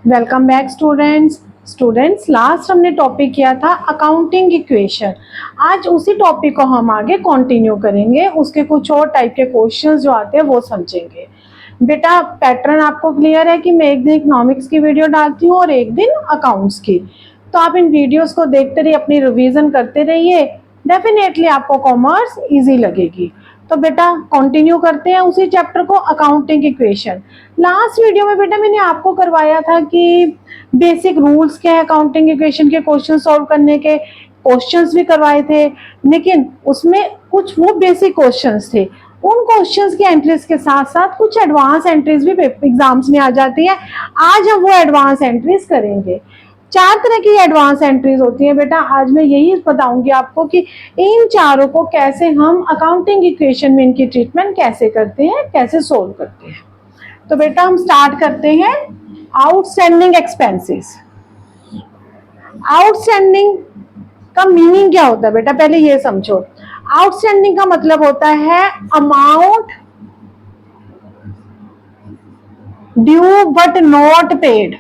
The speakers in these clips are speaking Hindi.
वेलकम बैक स्टूडेंट्स लास्ट हमने टॉपिक किया था अकाउंटिंग इक्वेशन। आज उसी टॉपिक को हम आगे कंटिन्यू करेंगे। उसके कुछ और टाइप के क्वेश्चंस जो आते हैं वो समझेंगे। बेटा पैटर्न आपको क्लियर है कि मैं एक दिन इकोनॉमिक्स की वीडियो डालती हूँ और एक दिन अकाउंट्स की। तो आप इन वीडियोस को देखते रहिए, अपनी रिवीजन करते रहिए, डेफिनेटली आपको कॉमर्स इजी लगेगी। तो बेटा कंटिन्यू करते हैं उसी चैप्टर को, अकाउंटिंग इक्वेशन। लास्ट वीडियो में बेटा मैंने आपको करवाया था कि बेसिक रूल्स क्या है अकाउंटिंग इक्वेशन के, क्वेश्चन सॉल्व करने के क्वेश्चंस भी करवाए थे, लेकिन उसमें कुछ वो बेसिक क्वेश्चंस थे। उन क्वेश्चंस की एंट्रीज के साथ साथ कुछ एडवांस एंट्रीज भी एग्जाम्स में आ जाती है। आज हम वो एडवांस एंट्रीज करेंगे। 4 तरह की एडवांस एंट्रीज होती है बेटा। आज मैं यही बताऊंगी आपको कि इन चारों को कैसे हम अकाउंटिंग इक्वेशन में इनकी ट्रीटमेंट कैसे करते हैं, कैसे सोल्व करते हैं। तो बेटा हम स्टार्ट करते हैं। Outstanding expenses. आउटस्टैंडिंग का मीनिंग क्या होता है बेटा, पहले ये समझो। आउटस्टैंडिंग का मतलब होता है amount due but not paid.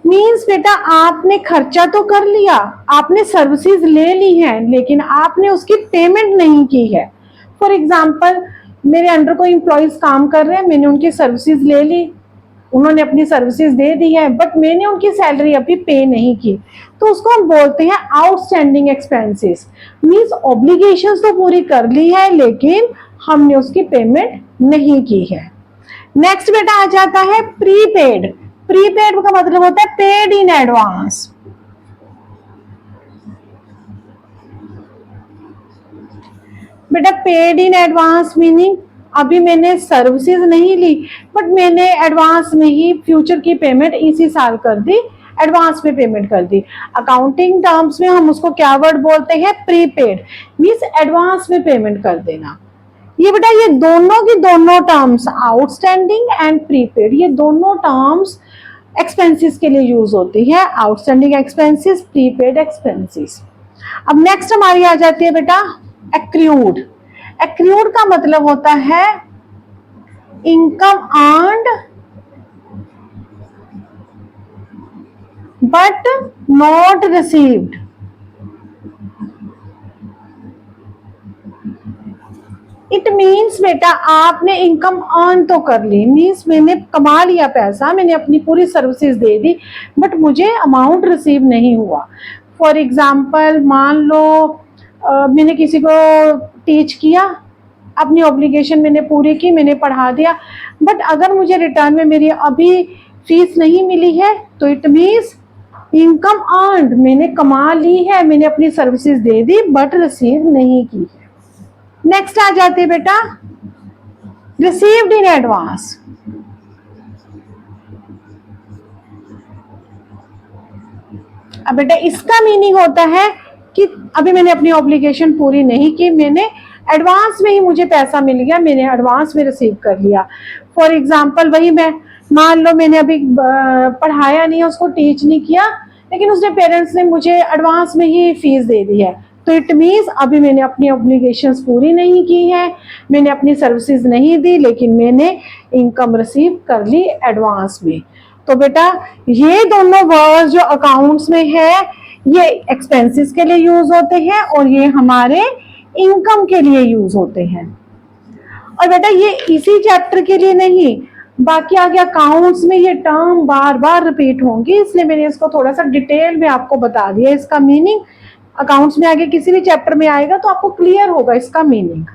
Means बेटा आपने खर्चा तो कर लिया, आपने सर्विसेज ले ली हैं, लेकिन आपने उसकी पेमेंट नहीं की है। फॉर एग्जाम्पल मेरे अंडर कोई एम्प्लॉयज काम कर रहे हैं, मैंने उनकी सर्विसेज ले ली, उन्होंने अपनी सर्विसेज दे दी है, बट मैंने उनकी सैलरी अभी पे नहीं की, तो उसको हम बोलते हैं आउटस्टैंडिंग एक्सपेंसेस। मीन्स ऑब्लिगेशंस तो पूरी कर ली है लेकिन हमने उसकी पेमेंट नहीं की है। नेक्स्ट बेटा आ जाता है प्रीपेड। प्रीपेड का मतलब होता है पेड इन एडवांस। बेटा पेड इन एडवांस मीनिंग अभी मैंने सर्विसेज नहीं ली, बट मैंने एडवांस में ही फ्यूचर की पेमेंट इसी साल कर दी, एडवांस में पेमेंट कर दी। अकाउंटिंग टर्म्स में हम उसको क्या वर्ड बोलते हैं, प्रीपेड। मीन्स एडवांस में पेमेंट कर देना। ये बेटा ये दोनों की दोनों टर्म्स, आउटस्टैंडिंग एंड प्रीपेड, ये दोनों टर्म्स एक्सपेंसेस के लिए यूज होती है। Outstanding expenses, prepaid expenses. अब नेक्स्ट हमारी आ जाती है बेटा एक्रूड। एक्रूड का मतलब होता है income earned but not received. It means बेटा आपने इनकम अर्न तो कर ली, मीन्स मैंने कमा लिया पैसा, मैंने अपनी पूरी सर्विसेज दे दी, बट मुझे अमाउंट रिसीव नहीं हुआ। फॉर एग्जाम्पल मान लो मैंने किसी को टीच किया, अपनी ऑब्लिगेशन मैंने पूरी की, मैंने पढ़ा दिया, बट अगर मुझे रिटर्न में मेरी अभी फीस नहीं मिली है तो इट मीन्स इनकम अर्न्ड, मैंने कमा ली है, मैंने अपनी services they the but receive नहीं की है। नेक्स्ट आ जाते हैं बेटा रिसीव्ड इन एडवांस। अब बेटा इसका मीनिंग होता है कि अभी मैंने अपनी ऑब्लिगेशन पूरी नहीं की, मैंने एडवांस में ही मुझे पैसा मिल गया, मैंने एडवांस में रिसीव कर लिया। फॉर एग्जाम्पल वही मैं मान लो मैंने अभी पढ़ाया नहीं है, उसको टीच नहीं किया, लेकिन उसने पेरेंट्स ने मुझे एडवांस में ही फीस दे दी है, तो इट मीन्स अभी मैंने अपनी ऑब्लिगेशंस पूरी नहीं की है, मैंने अपनी सर्विसेज नहीं दी, लेकिन मैंने इनकम रिसीव कर ली एडवांस में। तो बेटा ये दोनों वर्ड्स जो अकाउंट्स में है ये एक्सपेंसेस के लिए यूज होते हैं और ये हमारे इनकम के लिए यूज होते हैं। और बेटा ये इसी चैप्टर के लिए नहीं, बाकी आगे अकाउंट्स में ये टर्म बार बार रिपीट होंगी, इसलिए मैंने इसको थोड़ा सा डिटेल में आपको बता दिया। इसका मीनिंग अकाउंट्स में आगे किसी भी चैप्टर में आएगा तो आपको क्लियर होगा इसका मीनिंग।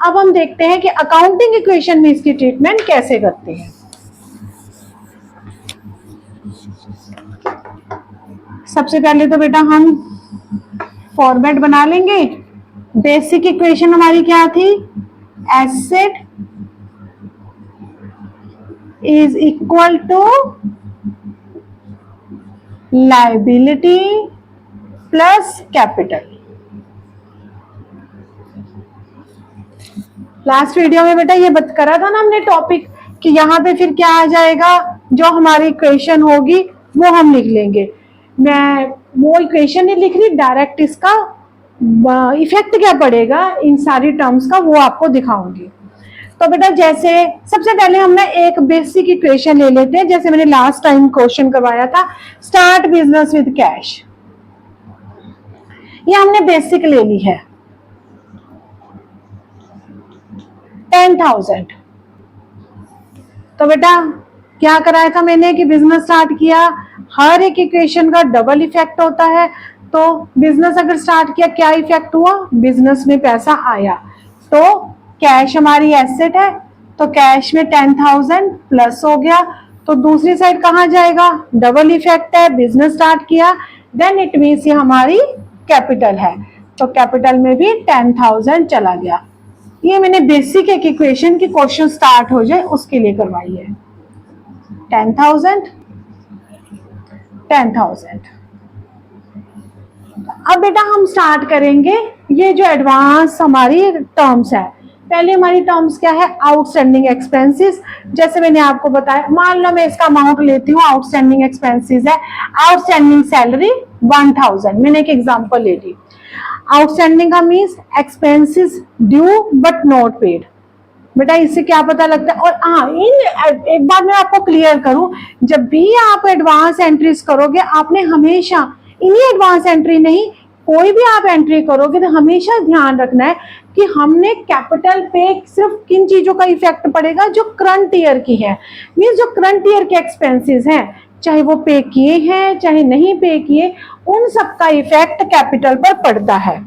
अब हम देखते हैं कि अकाउंटिंग इक्वेशन में इसकी ट्रीटमेंट कैसे करते हैं। सबसे पहले तो बेटा हम फॉर्मेट बना लेंगे। बेसिक इक्वेशन हमारी क्या थी, asset is equal to liability plus capital. Last video में बेटा ये बता करा था ना हमने टॉपिक कि यहाँ पे फिर क्या आ जाएगा, जो हमारी इक्वेशन होगी वो हम लिख लेंगे। मैं वो इक्वेशन नहीं लिख रही, डायरेक्ट इसका इफेक्ट क्या पड़ेगा इन सारी टर्म्स का वो आपको दिखाऊंगी। तो बेटा जैसे सबसे पहले हम ना एक बेसिक इक्वेशन ले लेते हैं, जैसे मैंने लास्ट टाइम क्वेश्चन करवाया था, स्टार्ट बिजनेस विद कैश। ये हमने बेसिक ले ली है 10,000। तो बेटा क्या कराया था मैंने कि बिजनेस स्टार्ट किया, हर एक इक्वेशन का डबल इफेक्ट होता है। तो बिजनेस अगर स्टार्ट किया, क्या इफेक्ट हुआ, बिजनेस में पैसा आया, तो कैश हमारी एसेट है, तो कैश में 10,000 प्लस हो गया। तो दूसरी साइड कहाँ जाएगा, डबल इफेक्ट है, बिजनेस स्टार्ट किया, देन इट मीन्स ये हमारी कैपिटल है, तो कैपिटल में भी 10,000 चला गया। ये मैंने बेसिक एक इक्वेशन की क्वेश्चन स्टार्ट हो जाए उसके लिए करवाई है। 10,000 10,000। अब बेटा हम स्टार्ट करेंगे ये जो एडवांस हमारी टर्म्स है। पहले हमारी टर्म्स क्या है, आउटस्टैंडिंग एक्सपेंसेस। जैसे मैंने आपको बताया, मान लो मैं इसका अमाउंट लेती हूँ, आउटस्टैंडिंग एक्सपेंसेस है, आउटस्टैंडिंग सैलरी 1,000, मैंने एक एग्जांपल ले ली। आउटस्टैंडिंग का means expenses due but not paid. बेटा इससे क्या पता लगता है, और हाँ एक बात मैं आपको क्लियर करूं, जब भी आप एडवांस एंट्रीज करोगे, आपने हमेशा इन्हीं एडवांस एंट्री नहीं, कोई भी आप एंट्री करोगे तो हमेशा ध्यान रखना है कि हमने कैपिटल पे सिर्फ किन चीजों का इफेक्ट पड़ेगा, जो करंट ईयर की है, मीन्स जो करंट ईयर के एक्सपेंसेस हैं, चाहे वो पे किए हैं चाहे नहीं पे किए, उन सबका इफेक्ट कैपिटल पर पड़ता है।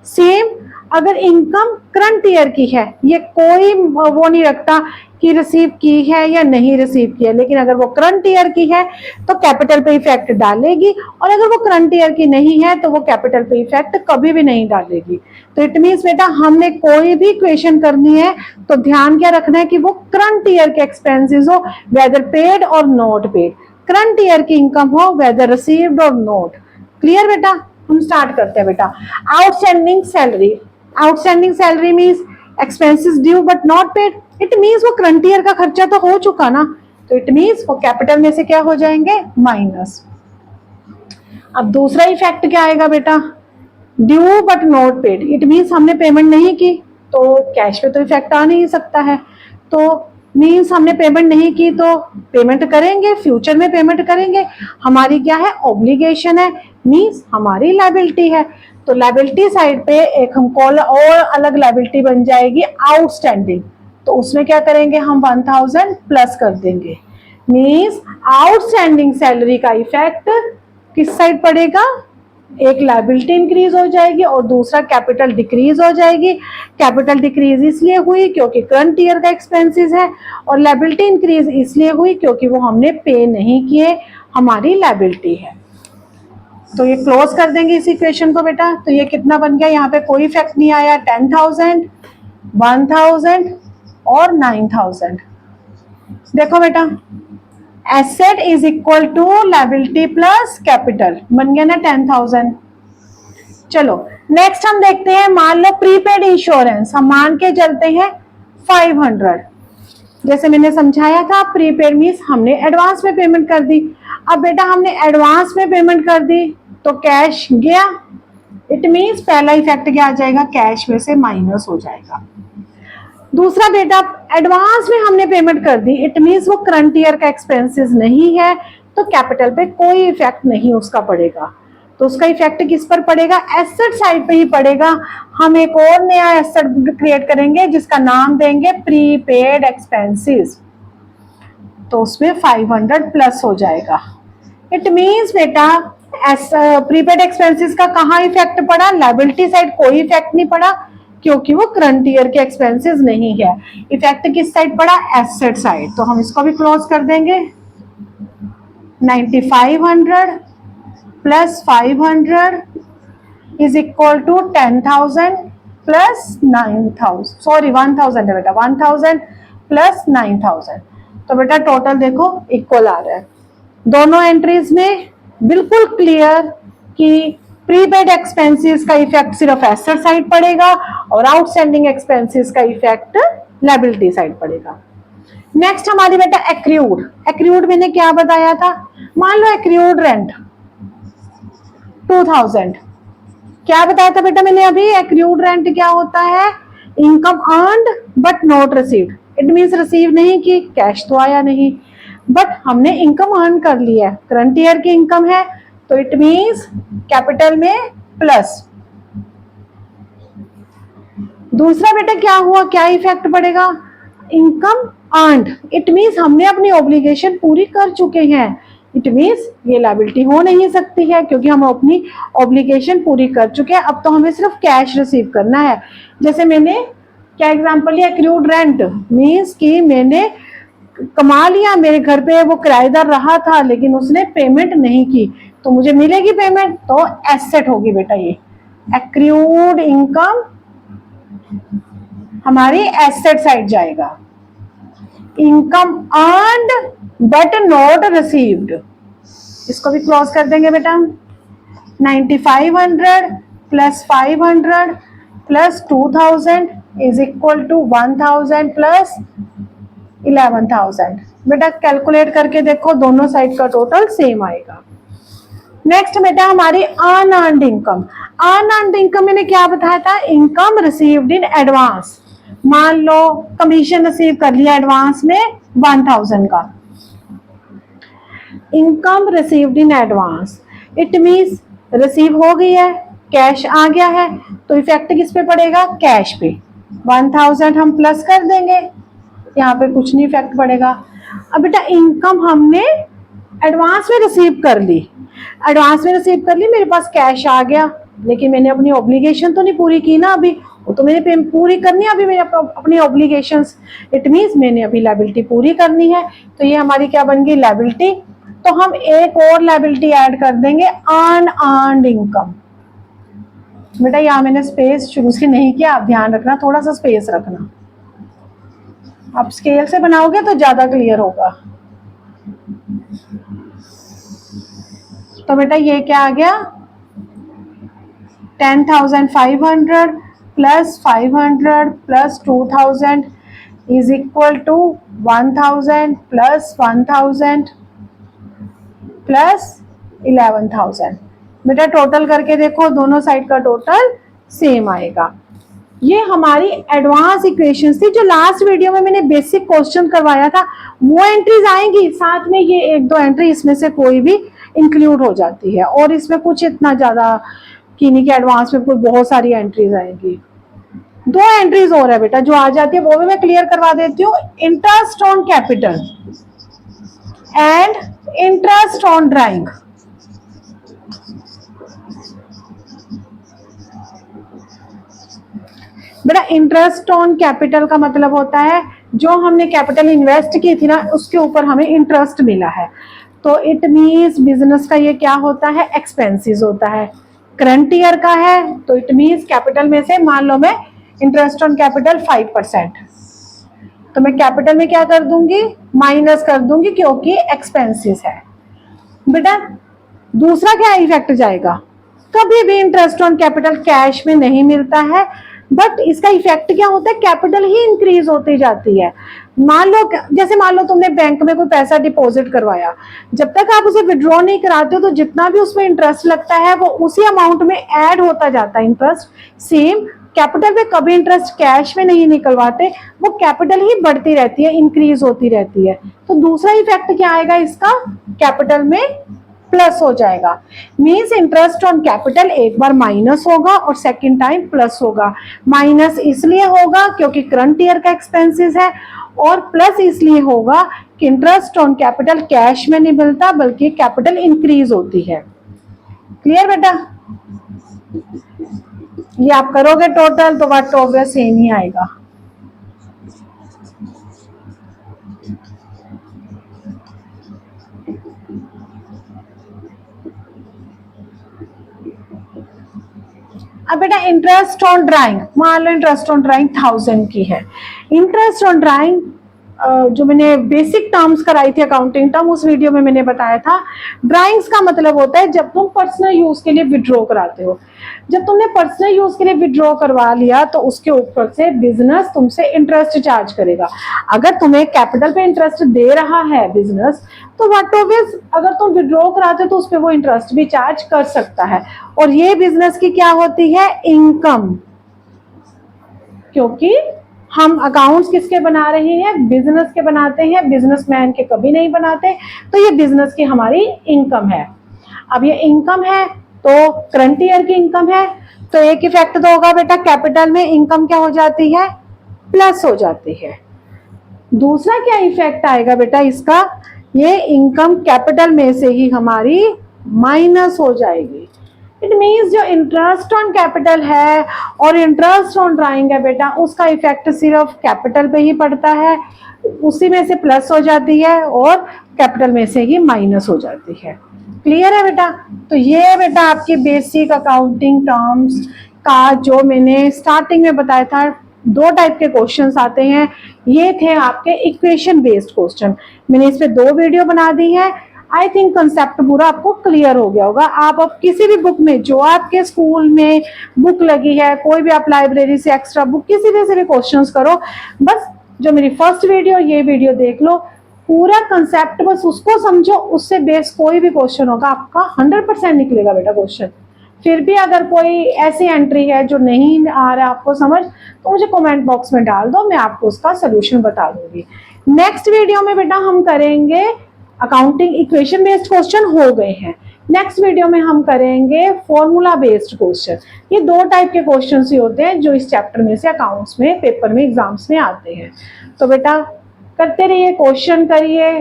सेम अगर इनकम करंट ईयर की है, ये कोई वो नहीं रखता कि रिसीव की है या नहीं रिसीव की है, लेकिन अगर वो करंट ईयर की है तो कैपिटल पे इफेक्ट डालेगी, और अगर वो करंट ईयर की नहीं है तो वो कैपिटल पे इफेक्ट कभी भी नहीं डालेगी। तो इट मीन्स बेटा हमने कोई भी क्वेश्चन करनी है तो ध्यान क्या रखना है कि वो करंट ईयर के एक्सपेंसेस हो, वेदर पेड और नॉट पेड, करंट ईयर की इनकम हो, वेदर रिसीव्ड और नॉट। क्लियर बेटा, हम स्टार्ट करते हैं बेटा। Outstanding salary, outstanding salary means expenses due but not paid, it means वो करंट ईयर का खर्चा तो हो चुका ना, तो इट मीन्स वो कैपिटल में से क्या हो जाएंगे, माइनस। अब दूसरा इफेक्ट क्या आएगा बेटा, due but not paid, it means हमने पेमेंट नहीं की, तो कैश पे तो इफेक्ट आ नहीं सकता है, तो मीन्स हमने पेमेंट नहीं की तो पेमेंट करेंगे, फ्यूचर में पेमेंट करेंगे, हमारी क्या है, ऑब्लिगेशन है, मीन्स हमारी लायबिलिटी है। तो लायबिलिटी साइड पे एक हम कॉल और अलग लायबिलिटी बन जाएगी आउटस्टैंडिंग, तो उसमें क्या करेंगे हम 1,000 प्लस कर देंगे, मीन्स आउटस्टैंडिंग सैलरी का इफेक्ट किस साइड पड़ेगा, एक लायबिलिटी इंक्रीज हो जाएगी और दूसरा कैपिटल डिक्रीज हो जाएगी। कैपिटल डिक्रीज इसलिए हुई क्योंकि करंट ईयर का एक्सपेंसेस है, और लायबिलिटी इंक्रीज इसलिए हुई क्योंकि वो हमने पे नहीं किए, हमारी लायबिलिटी है। तो ये क्लोज कर देंगे इस इक्वेशन को बेटा। तो ये कितना बन गया, यहाँ पे कोई इफेक्ट नहीं आया, 10,000, 1,000 और 9,000। देखो बेटा, asset is equal to liability plus capital, बन गया ना 10,000। चलो नेक्स्ट हम देखते हैं, मान लो प्रीपेड इंश्योरेंस, हम मान के चलते हैं 500। जैसे मैंने समझाया था, प्रीपेड मीन्स हमने एडवांस में पेमेंट कर दी। अब बेटा हमने एडवांस में पेमेंट कर दी तो कैश गया, इट मीन्स पहला इफेक्ट क्या आ जाएगा, कैश में से माइनस हो जाएगा। दूसरा बेटा, एडवांस में हमने पेमेंट कर दी, इट मीन्स वो करंट ईयर का एक्सपेंसेस नहीं है, तो कैपिटल पे कोई इफेक्ट नहीं उसका पड़ेगा। तो उसका इफेक्ट किस पर पड़ेगा, एसेट साइड पे ही पड़ेगा। हम एक और नया एसेट क्रिएट करेंगे जिसका नाम देंगे प्रीपेड एक्सपेंसेस, तो उसमें 500 प्लस हो जाएगा। इट मीन्स बेटा प्रीपेड एक्सपेंसेस का कहाँ इफेक्ट पड़ा, लायबिलिटी साइड कोई इफेक्ट नहीं पड़ा क्योंकि वो करंट ईयर के एक्सपेंसेस नहीं है। इफेक्ट किस साइड पड़ा, एसेट साइड, तो हम इसको भी क्लोज कर देंगे। 9,500 plus 500 is equal to 10,000 plus 9,000, sorry 1,000 है बेटा, 1,000 प्लस 9,000। तो बेटा टोटल देखो इक्वल आ रहा है दोनों एंट्रीज में, बिल्कुल क्लियर कि प्रीपेड एक्सपेंसेस का इफेक्ट सिर्फ एसेट साइड पड़ेगा और आउटस्टैंडिंग एक्सपेंसेस का इफेक्ट लायबिलिटी साइड पड़ेगा। नेक्स्ट हमारी बेटा एक्रूड, एक्रूड मैंने क्या बताया था, मान लो एक्रूड रेंट 2,000, क्या बताया था बेटा मैंने अभी, एक्रूड रेंट क्या होता है, income earned but not received, it means receive नहीं की, कैश तो आया नहीं, बट हमने इनकम अर्न कर लिया है, करंट ईयर की इनकम है, तो इट मीन्स कैपिटल में प्लस। दूसरा बेटा क्या हुआ, क्या इफेक्ट पड़ेगा, इनकम अर्न्ड, इट मीन्स हमने अपनी ऑब्लिगेशन पूरी कर चुके हैं, इट मीन्स ये लायबिलिटी हो नहीं सकती है क्योंकि हम अपनी ऑब्लिगेशन पूरी कर चुके हैं, अब तो हमें सिर्फ कैश रिसीव करना है। जैसे मैंने क्या एग्जांपल लिया, एक्रूड रेंट मीन्स कि मैंने कमा लिया, मेरे घर पे वो किराएदार रहा था लेकिन उसने पेमेंट नहीं की, तो मुझे मिलेगी पेमेंट, तो एसेट होगी बेटा ये, एक्रूड इनकम हमारी एसेट साइड जाएगा। Income earned but not received, इसको भी क्लोज कर देंगे बेटा। 9500 plus 500 plus 2000 is equal to 1000 plus 11,000। बेटा कैलकुलेट करके देखो, दोनों साइड का टोटल सेम आएगा। नेक्स्ट बेटा हमारी अनअर्न्ड इनकम। अनअर्न्ड इनकम मैंने क्या बताया था, इनकम रिसीव्ड इन एडवांस। मान लो कमीशन रिसीव कर लिया एडवांस में 1000 का, income received in advance, it means receive हो गई है, कैश आ गया है, तो इफेक्ट किस पे पड़ेगा, कैश पे। 1000 हम प्लस कर देंगे, यहाँ पे कुछ नहीं इफेक्ट पड़ेगा। अब बेटा इनकम हमने एडवांस में रिसीव कर ली, एडवांस में रिसीव कर ली, मेरे पास कैश आ गया, लेकिन मैंने अपनी ऑब्लिगेशन तो नहीं पूरी की ना, अभी वो तो मैंने पूरी करनी है, अभी मैंने अपनी ऑब्लिगेशंस, इट मींस मैंने अभी लायबिलिटी पूरी करनी है, तो ये हमारी क्या बन गई, लायबिलिटी। तो हम एक और लायबिलिटी ऐड कर देंगे, अनअर्न्ड इनकम। बेटा यहाँ मैंने स्पेस शुरू से नहीं किया, आप ध्यान रखना, थोड़ा सा स्पेस रखना, आप स्केल से बनाओगे तो ज्यादा क्लियर होगा। तो बेटा ये क्या आ गया, 10,500 plus 500 plus 2000 is equal to 1000 plus 1000 plus 11,000। बेटा टोटल करके देखो, दोनों साइड का टोटल सेम आएगा। ये हमारी एडवांस इक्वेशंस थी, जो लास्ट वीडियो में मैंने बेसिक क्वेश्चन करवाया था, वो एंट्रीज आएंगी, साथ में ये एक दो एंट्री इसमें से कोई भी इंक्लूड हो जाती है, और इसमें कुछ इतना ज्यादा की नहीं कि एडवांस में कोई बहुत सारी एंट्रीज आएंगी। दो एंट्रीज और है बेटा जो आ जाती है, वो भी मैं क्लियर करवा देती हूँ, interest on capital and interest on drawing. बेटा इंटरेस्ट ऑन कैपिटल का मतलब होता है जो हमने कैपिटल इन्वेस्ट की थी ना, उसके ऊपर हमें इंटरेस्ट मिला है, तो इट मीन्स बिजनेस का ये क्या होता है, एक्सपेंसेस होता है। करंट ईयर का है तो इट मीन्स कैपिटल में से मान लो मैं इंटरेस्ट ऑन कैपिटल 5%, तो मैं कैपिटल में क्या कर दूंगी, माइनस कर दूंगी क्योंकि एक्सपेंसेस है। बेटा दूसरा क्या इफेक्ट जाएगा, कभी भी इंटरेस्ट ऑन कैपिटल कैश में नहीं मिलता है, बट इसका इफेक्ट क्या होता है, कैपिटल ही इंक्रीज होती जाती है। मान लो तुमने बैंक में कोई पैसा डिपॉजिट करवाया, जब तक आप उसे विड्रॉ नहीं कराते हो तो जितना भी उसमें इंटरेस्ट लगता है वो उसी अमाउंट में ऐड होता जाता है इंटरेस्ट। सेम कैपिटल में कभी इंटरेस्ट कैश में नहीं निकलवाते, वो कैपिटल ही बढ़ती रहती है, इंक्रीज होती रहती है। तो दूसरा इफेक्ट क्या आएगा इसका, कैपिटल में प्लस हो जाएगा। मींस इंटरेस्ट ऑन कैपिटल एक बार माइनस होगा और सेकंड टाइम प्लस होगा। माइनस इसलिए होगा क्योंकि करंट ईयर का एक्सपेंसेस है, और प्लस इसलिए होगा कि इंटरेस्ट ऑन कैपिटल कैश में नहीं मिलता बल्कि कैपिटल इंक्रीज होती है। क्लियर बेटा, ये आप करोगे टोटल तो व्हाट ओवर सेम ही आएगा। अब बेटा इंटरेस्ट ऑन ड्राइंग, मान लो इंटरेस्ट ऑन ड्राइंग 1000 की है। इंटरेस्ट ऑन ड्राइंग जो मैंने बेसिक टर्म्स कराई थी अकाउंटिंग टर्म, उस वीडियो में मैंने बताया था, ड्राइंग्स का मतलब होता है जब तुम पर्सनल यूज के लिए विड्रॉ कराते हो। जब तुमने पर्सनल यूज के लिए विड्रॉ करवा लिया तो उसके ऊपर से बिजनेस तुमसे इंटरेस्ट चार्ज करेगा। अगर तुम्हें कैपिटल पे इंटरेस्ट दे रहा है बिजनेस, तो व्हाट ऑब्वियस अगर तुम विड्रॉ कराते हो तो उस पर वो इंटरेस्ट भी चार्ज कर सकता है, और ये बिजनेस की क्या होती है, इनकम, क्योंकि हम अकाउंट्स किसके बना रहे हैं? बिजनेस के बनाते हैं, बिजनेसमैन के कभी नहीं बनाते। तो ये बिजनेस की हमारी इनकम है। अब ये इनकम है तो करंट ईयर की इनकम है, तो एक इफेक्ट तो होगा बेटा, कैपिटल में इनकम क्या हो जाती है? प्लस हो जाती है। दूसरा क्या इफेक्ट आएगा बेटा इसका? ये इनकम कैपिटल में से ही हमारी माइनस हो जाएगी। इट मीन्स जो इंटरेस्ट ऑन कैपिटल है और इंटरेस्ट ऑन ड्राइंग है बेटा, उसका इफेक्ट सिर्फ कैपिटल पे ही पड़ता है, उसी में से प्लस हो जाती है और कैपिटल में से ही माइनस हो जाती है। क्लियर है बेटा? तो ये है बेटा आपकी बेसिक अकाउंटिंग टर्म्स का जो मैंने स्टार्टिंग में बताया था। दो टाइप के क्वेश्चंस आते हैं, ये थे आपके इक्वेशन बेस्ड क्वेश्चन। मैंने इस पे 2 वीडियो बना दी है। आई थिंक कंसेप्ट पूरा आपको क्लियर हो गया होगा। आप अब किसी भी बुक में, जो आपके स्कूल में बुक लगी है, कोई भी आप लाइब्रेरी से एक्स्ट्रा बुक किसी भी से भी क्वेश्चंस करो, बस जो मेरी फर्स्ट वीडियो ये वीडियो देख लो, पूरा कंसेप्ट बस उसको समझो, उससे बेस कोई भी क्वेश्चन होगा आपका 100% निकलेगा बेटा क्वेश्चन। फिर भी अगर कोई ऐसी एंट्री है जो नहीं आ रहा आपको समझ, तो मुझे कमेंट बॉक्स में डाल दो, मैं आपको उसका सोल्यूशन बता दूंगी। नेक्स्ट वीडियो में बेटा हम करेंगे अकाउंटिंग इक्वेशन बेस्ड क्वेश्चन हो गए हैं। नेक्स्ट वीडियो में हम करेंगे फॉर्मूला बेस्ड क्वेश्चन। ये 2 टाइप के क्वेश्चन ही होते हैं जो इस चैप्टर में से अकाउंट्स में पेपर में एग्जाम्स में आते हैं। तो बेटा करते रहिए, क्वेश्चन करिए,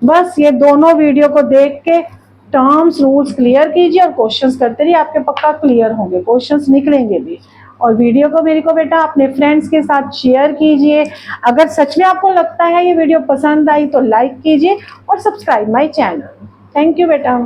बस ये दोनों वीडियो को देख के टर्म्स रूल्स क्लियर कीजिए और क्वेश्चंस करते रहिए, आपके पक्का क्लियर होंगे, क्वेश्चंस निकलेंगे भी। और वीडियो को मेरे को बेटा अपने फ्रेंड्स के साथ शेयर कीजिए। अगर सच में आपको लगता है ये वीडियो पसंद आई तो लाइक कीजिए और subscribe my channel. Thank you बेटा।